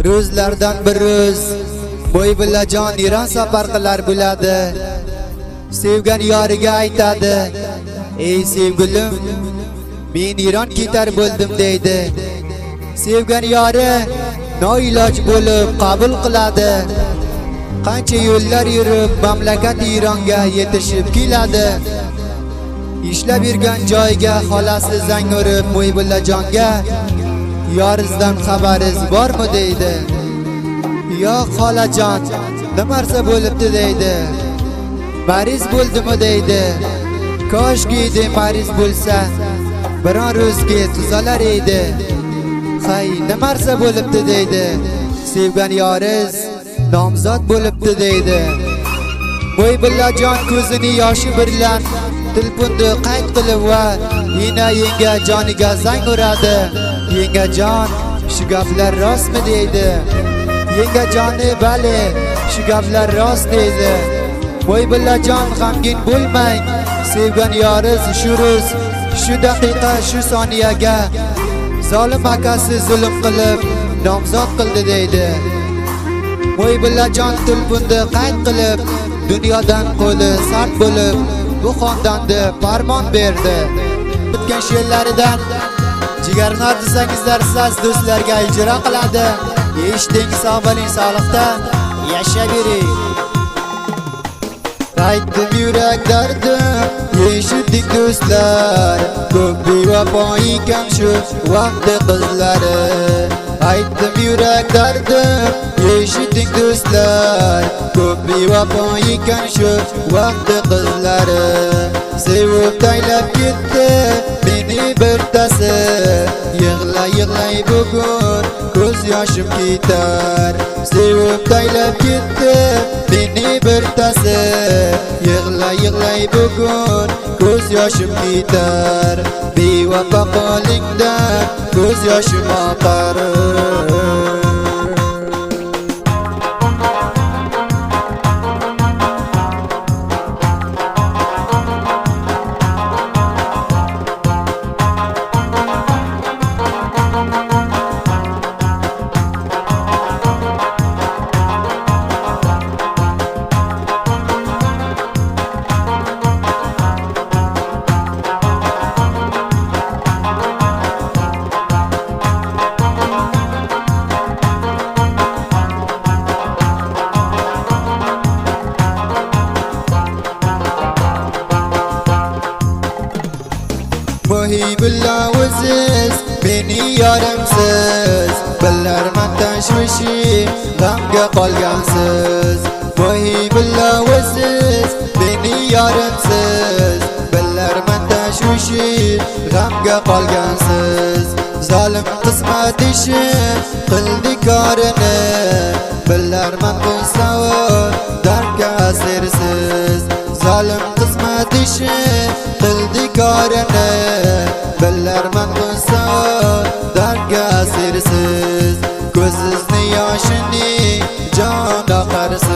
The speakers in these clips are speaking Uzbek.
Ro'zlardan bir ro'z bo'y bilan jon Iron safar qilar bo'ladi. Sevgan yoriga aytadi: "Ey sevgilim, men Iron ketar bo'ldim" deydi. Sevgan yori noiloj bo'lib qabul qiladi. Qancha yo'llar yurib mamlakat Ironga yetishib keladi. Ishlab yurgan joyga xolasi zang urib Mo'ybullajonga: "Yorizdan xabaringiz bormi?" deydi. "Yo'q xolajon, nimarsa bo'libdi" deydi. "Mariz bo'ldimi?" deydi. "Koshki mariz bo'lsa, biron ro'zga tuzalar edi." "Hay, nimarsa bo'libdi" deydi. "Sevgan yoriz nomzod bo'libdi" deydi. Mo'ybullajon ko'zini yoshi bilan telefonda qayd qilib va yenga joniga zang uradi. "Yengajon, shu gaplar rostmi?" deydi. Yengajoni "Bali, shu gaplar rost" deydi. "Mo'ybullajon, g'amgin bo'lmang. Sevgan yoriz shu ro'z, shu daqiqa, shu soniyaga zolim akasi zulm qilib nomzod qildi" deydi. Mo'ybullajon telefonda qayd qilib dunyodan qo'li sart bo'lib bu xonadonga farmon berdi. O'tgan she'rlaridan jigarni desangizlar siz do'stlarga ijro qiladi. Eshiting, sog' bo'ling, sog'likda yashab yuring. Aytdim yurak dardim, eshitdik do'stlar, ko'p bevafo ekan shu vaqtda qizlari. Aytdim yurak dardim, eshitdik do'stlar, ko'p bevafo ekan shu vaqtda qizlari. Sevib taylab ketdi meni birtasi, yig'lay bugun ko'z yoshim ketar. Sevib taylab ketdi meni birtasi, yig'lay bugun ko'z yoshim ketar. Bevafo qolingdan ko'z yoshim oqar. Muhibullah o'ziz, meni yorimsiz, bilarman tashvishim, g'amga qolgansiz. Muhibullah o'ziz, meni yorimsiz, bilarman tashvishim, g'amga qolgansiz. Zolim qismat ishim qildi korini, bilarman qo'ysavur dardga asirsiz. Zolim qismat ishim qildi korini, bilarman qo'ysavur dardga asirsiz. Ko'zizni yoshini jon oqarsiz.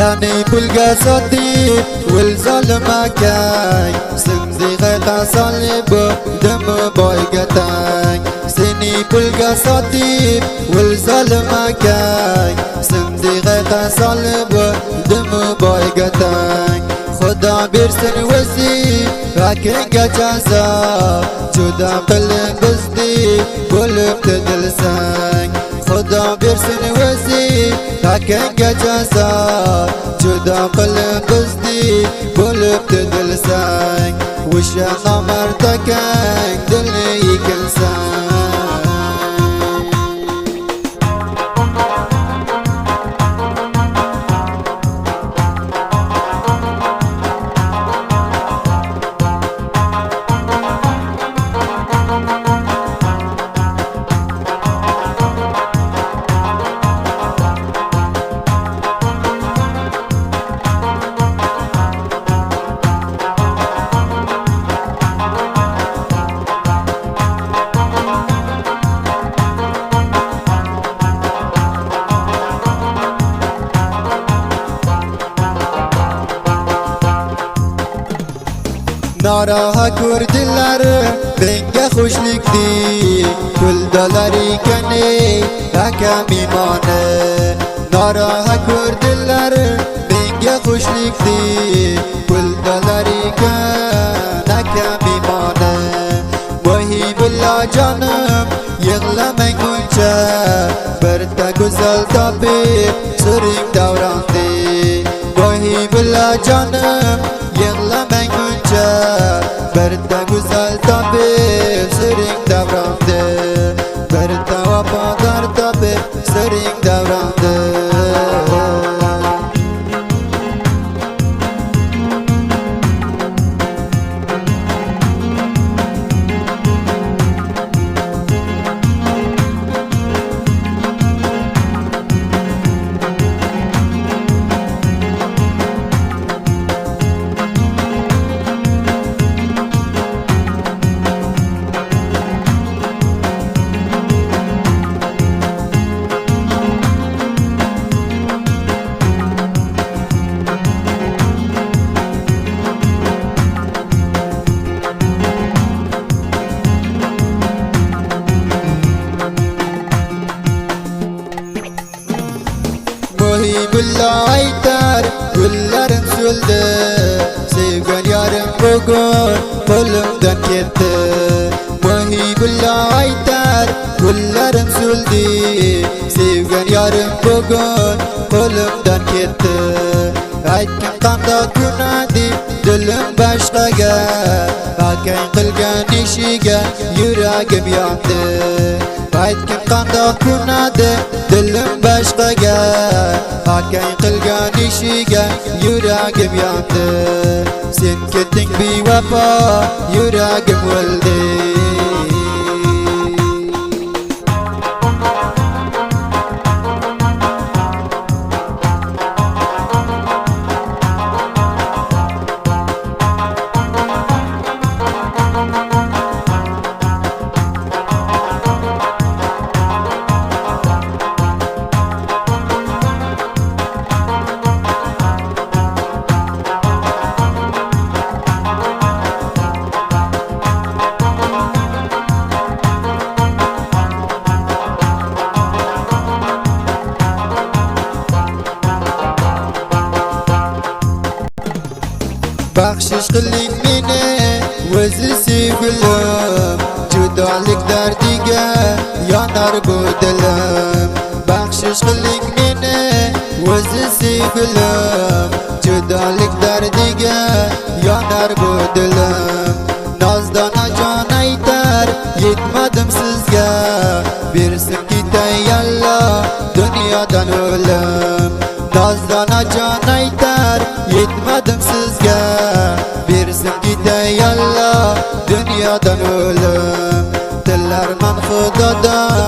Seni pulga sotib, o'l zolim akang, sindiqqa solib bo'ldimi boyga tang. Seni pulga sotib, o'l zolim akang, sindiqqa solib bo'ldimi boyga tang. Xudo bersin o'zi akangga jazo, juda qilib bizni bo'libdi dilsang. Xudo bersin o'zi akangga jazo, juda qilib bizni bo'libdi dilsang. O'sha nomard akang dilni ekansan. Naraha ko'rdilar menga xushlikni kuldalar ekan ey akam imoni Naraha ko'rdilar menga xushlikni kuldalar ekan akam imoni Muhibullah canım yig'lamang uncha birta go'zal topib suring davronni Muhibullah canım yig'lamang uncha birta go'zal topib suring davronni birta vafodor topib suring davronni Muhibullah aytar gullarim so'ldi sevgan yarim bugun qo'limdan ketdi Muhibullah aytar gullarim so'ldi sevgan yarim bugun qo'limdan ketdi Aytgan qandoq kunadi dilim boshqaga akang qilgan ishiga yuragim yondi Aytgan qandoq kunadi dilim boshqaga akang qilgan ishiga yuragim yondi Sen ketding bevafo yuragim o'ldi Baxshish qiling meni o'zi sevgilim judolik dardiga yonar bu dilim Baxshish qiling meni o'zi sevgilim judolik dardiga yonar bu dilim Nozdanajon aytar yetmadim sizga bersin ketay Alloh dunyodan o'lim Nozdanajon aytar yetmadim sizga bersin ketay Alloh dunyodan o'lim Tillarman xudodan